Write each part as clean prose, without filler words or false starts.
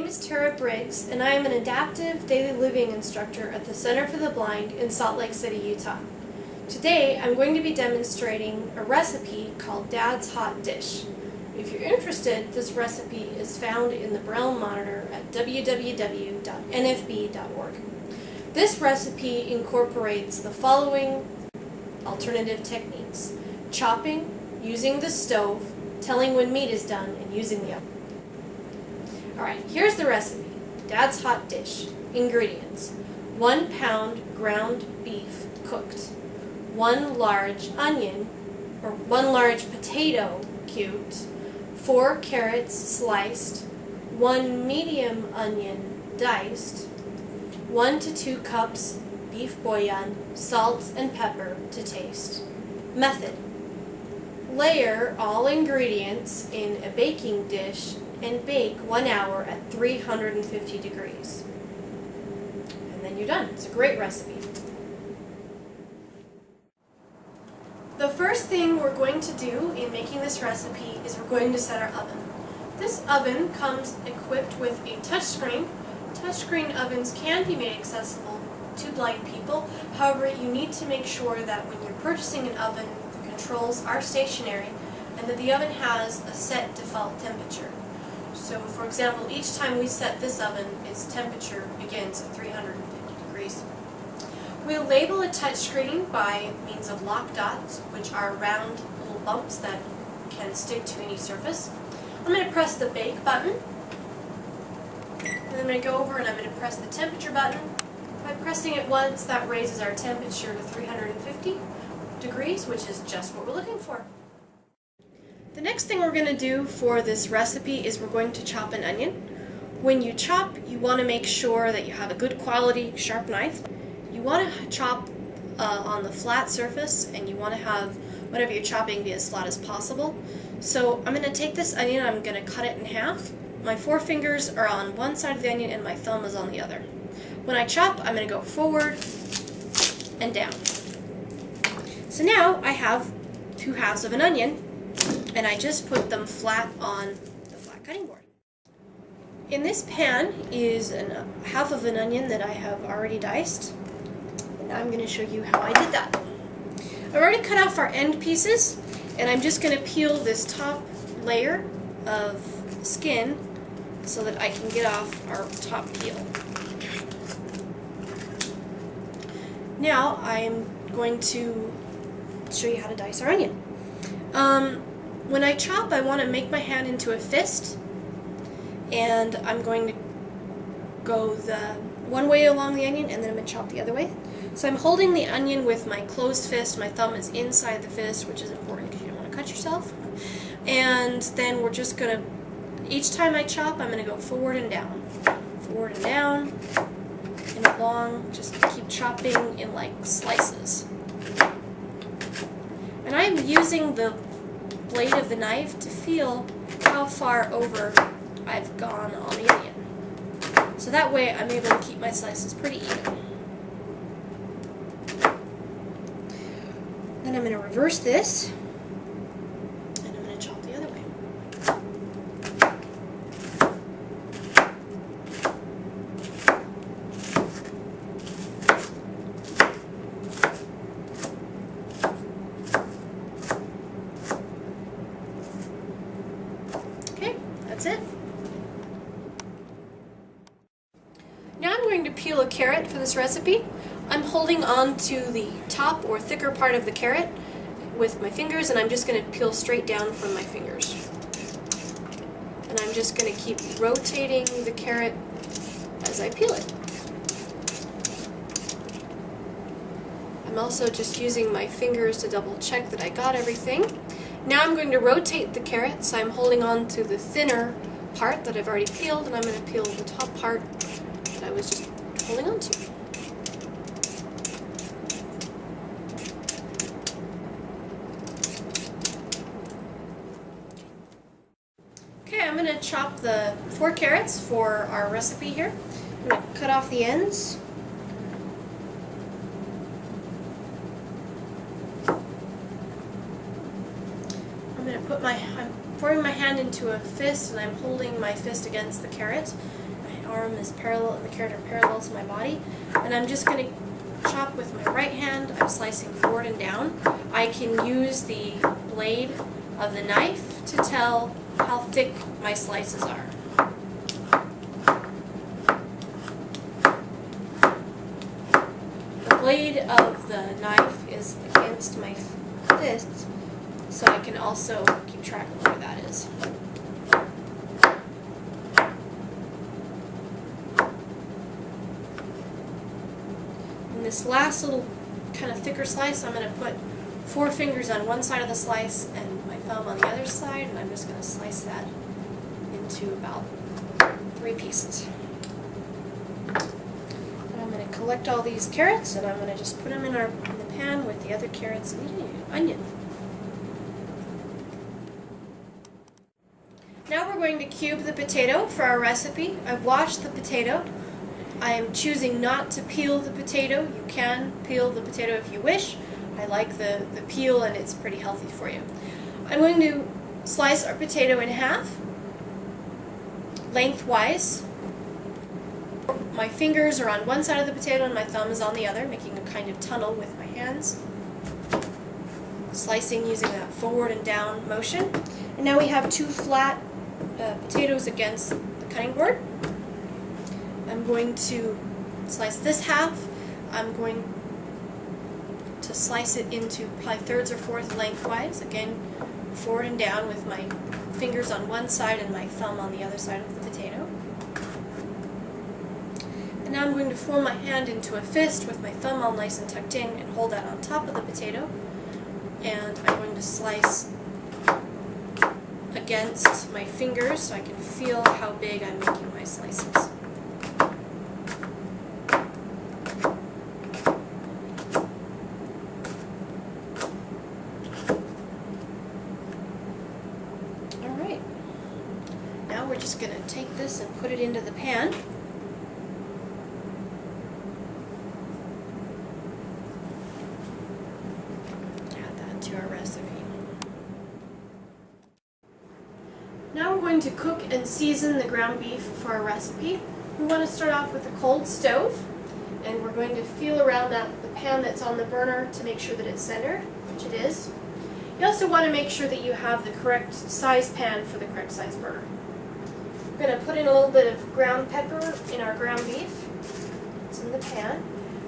is Tara Briggs, and I am an adaptive daily living instructor at the Center for the Blind in Salt Lake City, Utah. Today, I'm going to be demonstrating a recipe called Dad's Hot Dish. If you're interested, this recipe is found in the Braille Monitor at www.nfb.org. This recipe incorporates the following alternative techniques: chopping, using the stove, telling when meat is done, and using the oven. Alright, here's the recipe. Dad's Hot Dish. Ingredients: 1 pound ground beef cooked, 1 large onion, or 1 large potato cubed, 4 carrots sliced, 1 medium onion diced, 1 to 2 cups beef bouillon, salt and pepper to taste. Method: layer all ingredients in a baking dish and bake 1 hour at 350 degrees. And then you're done. It's a great recipe. The first thing we're going to do in making this recipe is we're going to set our oven. This oven comes equipped with a touchscreen. Touchscreen ovens can be made accessible to blind people. However, you need to make sure that when you're purchasing an oven, the controls are stationary and that the oven has a set default temperature. So, for example, each time we set this oven, its temperature begins at 350 degrees. We'll label a touchscreen by means of lock dots, which are round little bumps that can stick to any surface. I'm going to press the bake button, and then I'm going to go over and I'm going to press the temperature button. By pressing it once, that raises our temperature to 350 degrees, which is just what we're looking for. The next thing we're going to do for this recipe is we're going to chop an onion. When you chop, you want to make sure that you have a good quality sharp knife. You want to chop on the flat surface, and you want to have whatever you're chopping be as flat as possible. So I'm going to take this onion, I'm going to cut it in half. My forefingers are on one side of the onion and my thumb is on the other. When I chop, I'm going to go forward and down. So now I have 2 halves of an onion, and I just put them flat on the flat cutting board. In this pan is half of an onion that I have already diced, and I'm going to show you how I did that. I've already cut off our end pieces, and I'm just going to peel this top layer of skin so that I can get off our top peel. Now I'm going to show you how to dice our onion. When I chop, I want to make my hand into a fist, and I'm going to go the one way along the onion, and then I'm going to chop the other way. So I'm holding the onion with my closed fist. My thumb is inside the fist, which is important because you don't want to cut yourself. And then we're just going to, each time I chop, I'm going to go forward and down, and along, just keep chopping in like slices. And I'm using the blade of the knife to feel how far over I've gone on the onion. So that way I'm able to keep my slices pretty even. Then I'm going to reverse this, and I'm going to chop the other way. Okay, that's it. Now I'm going to peel a carrot for this recipe. I'm holding on to the top or thicker part of the carrot with my fingers, and I'm just going to peel straight down from my fingers. And I'm just going to keep rotating the carrot as I peel it. I'm also just using my fingers to double check that I got everything. Now I'm going to rotate the carrot, so I'm holding on to the thinner part that I've already peeled, and I'm going to peel the top part that I was just holding on to. Okay, I'm going to chop the 4 carrots for our recipe here. I'm going to cut off the ends. I'm forming my hand into a fist, and I'm holding my fist against the carrot. arm is parallel and the carrot are parallel to my body. And I'm just going to chop with my right hand. I'm slicing forward and down. I can use the blade of the knife to tell how thick my slices are. The blade of the knife is against my fist, so I can also keep track of where that is. In this last little kind of thicker slice, I'm going to put 4 fingers on one side of the slice and my thumb on the other side, and I'm just going to slice that into about 3 pieces. And I'm going to collect all these carrots, and I'm going to just put them in the pan with the other carrots and the onion. Now we're going to cube the potato for our recipe. I've washed the potato. I am choosing not to peel the potato. You can peel the potato if you wish. I like the peel, and it's pretty healthy for you. I'm going to slice our potato in half, lengthwise. My fingers are on one side of the potato and my thumb is on the other, making a kind of tunnel with my hands. Slicing using that forward and down motion. And now we have 2 flat potatoes against the cutting board. I'm going to slice this half. I'm going to slice it into probably 1/3 or 4th lengthwise, again forward and down with my fingers on one side and my thumb on the other side of the potato. And now I'm going to form my hand into a fist with my thumb all nice and tucked in and hold that on top of the potato. And I'm going to slice against my fingers so I can feel how big I'm making my slices. Alright, now we're just going to take this and put it into the pan. Add that to our recipe. Now we're going to cook and season the ground beef for our recipe. We want to start off with a cold stove, and we're going to feel around the pan that's on the burner to make sure that it's centered, which it is. You also want to make sure that you have the correct size pan for the correct size burner. We're going to put in a little bit of ground pepper in our ground beef. It's in the pan.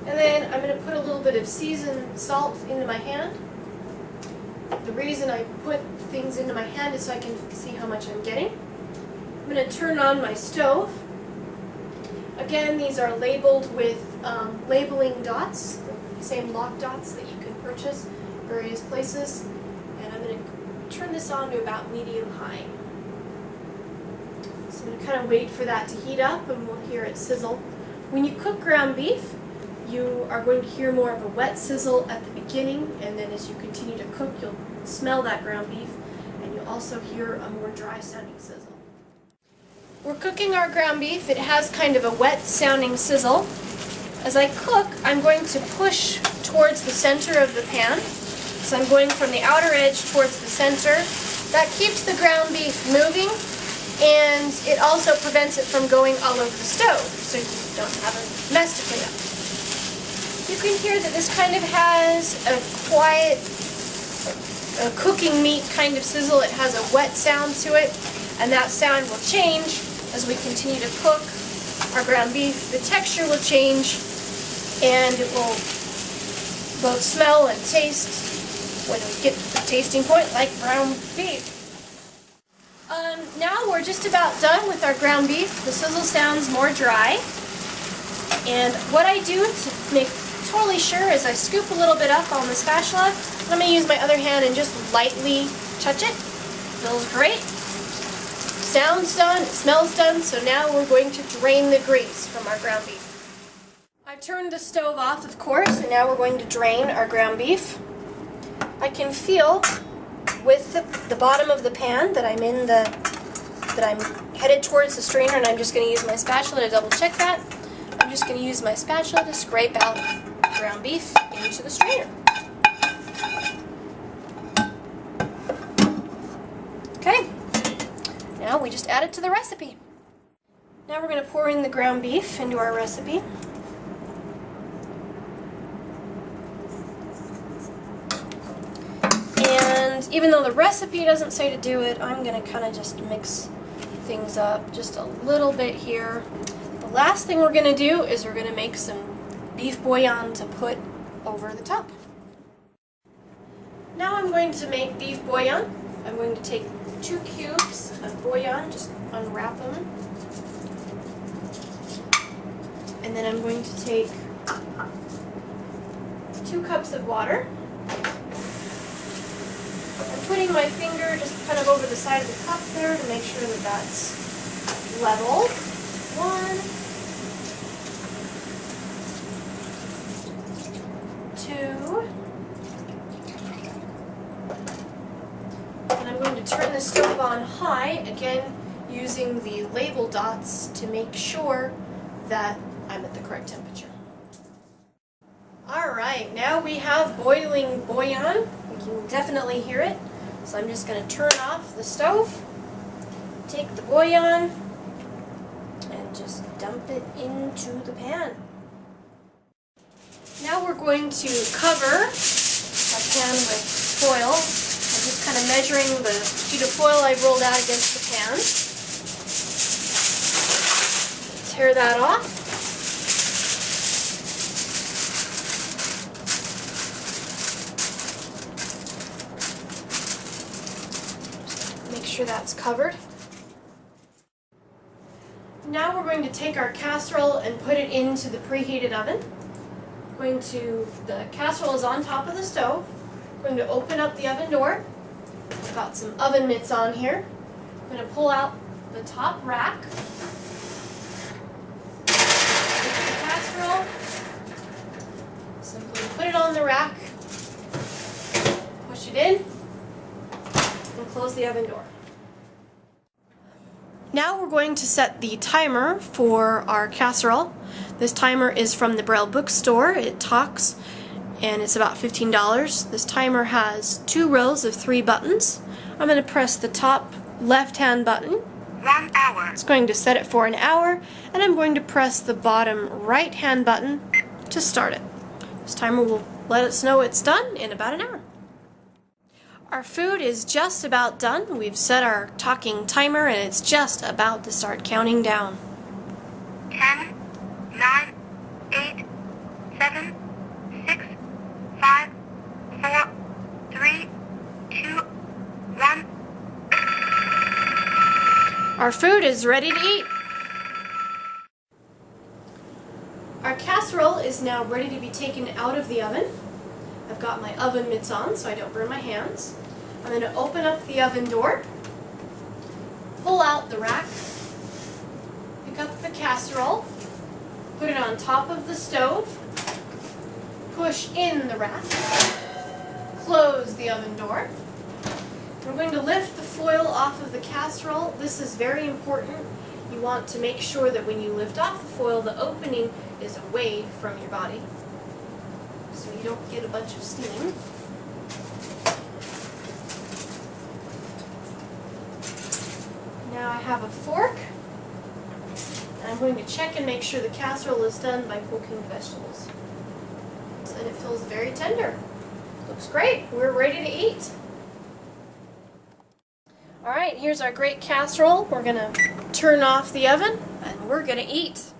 And then I'm going to put a little bit of seasoned salt into my hand. The reason I put things into my hand is so I can see how much I'm getting. I'm going to turn on my stove. Again, these are labeled with labeling dots, the same lock dots that you can purchase various places. And I'm going to turn this on to about medium-high. So I'm going to kind of wait for that to heat up, and we'll hear it sizzle. When you cook ground beef, you are going to hear more of a wet sizzle at the beginning, and then as you continue to cook, you'll smell that ground beef, and you'll also hear a more dry-sounding sizzle. We're cooking our ground beef. It has kind of a wet-sounding sizzle. As I cook, I'm going to push towards the center of the pan. So I'm going from the outer edge towards the center. That keeps the ground beef moving, and it also prevents it from going all over the stove, so you don't have a mess to clean up. You can hear that this kind of has a quiet, cooking meat kind of sizzle. It has a wet sound to it, and that sound will change as we continue to cook our ground beef. The texture will change, and it will both smell and taste when we get to the tasting point like ground beef. Now we're just about done with our ground beef. The sizzle sounds more dry, and what I do to make totally sure is I scoop a little bit up on the spatula. I'm going to use my other hand and just lightly touch it. Feels great. Sounds done, it smells done, so now we're going to drain the grease from our ground beef. I've turned the stove off, of course, and now we're going to drain our ground beef. I can feel with the bottom of the pan that I'm headed towards the strainer, and I'm just going to use my spatula to double check that. I'm just going to use my spatula to scrape out ground beef into the strainer. Okay, now we just add it to the recipe. Now we're going to pour in the ground beef into our recipe. And even though the recipe doesn't say to do it, I'm going to kind of just mix things up just a little bit here. The last thing we're going to do is we're going to make some beef bouillon to put over the top. Now I'm going to make beef bouillon. I'm going to take 2 cubes of bouillon, just unwrap them. And then I'm going to take 2 cups of water. I'm putting my finger just kind of over the side of the cup there to make sure that that's level. 1, 2, and I'm going to turn the stove on high, again using the label dots to make sure that I'm at the correct temperature. Alright, now we have boiling bouillon. We can definitely hear it. So I'm just going to turn off the stove, take the bouillon, and just dump it into the pan. Now we're going to cover our pan with foil. I'm just kind of measuring the sheet of foil I rolled out against the pan. Tear that off. Make sure that's covered. Now we're going to take our casserole and put it into the preheated oven. The casserole is on top of the stove. I'm going to open up the oven door. I've got some oven mitts on here. I'm going to pull out the top rack. Take the casserole. Simply put it on the rack. Push it in. And close the oven door. Now we're going to set the timer for our casserole. This timer is from the Braille bookstore. It talks and it's about $15. This timer has 2 rows of 3 buttons. I'm going to press the top left-hand button. 1 hour. It's going to set it for an hour, and I'm going to press the bottom right-hand button to start it. This timer will let us know it's done in about an hour. Our food is just about done. We've set our talking timer and it's just about to start counting down. 10, 9, 8, 7, 6, 5, 4, 3, 2, 1. Our food is ready to eat. Our casserole is now ready to be taken out of the oven. I've got my oven mitts on so I don't burn my hands. I'm going to open up the oven door, pull out the rack, pick up the casserole, put it on top of the stove, push in the rack, close the oven door. We're going to lift the foil off of the casserole. This is very important. You want to make sure that when you lift off the foil, the opening is away from your body so you don't get a bunch of steam. Now I have a fork, and I'm going to check and make sure the casserole is done by poking the vegetables. And it feels very tender. Looks great. We're ready to eat. Alright, here's our great casserole. We're going to turn off the oven, and we're going to eat.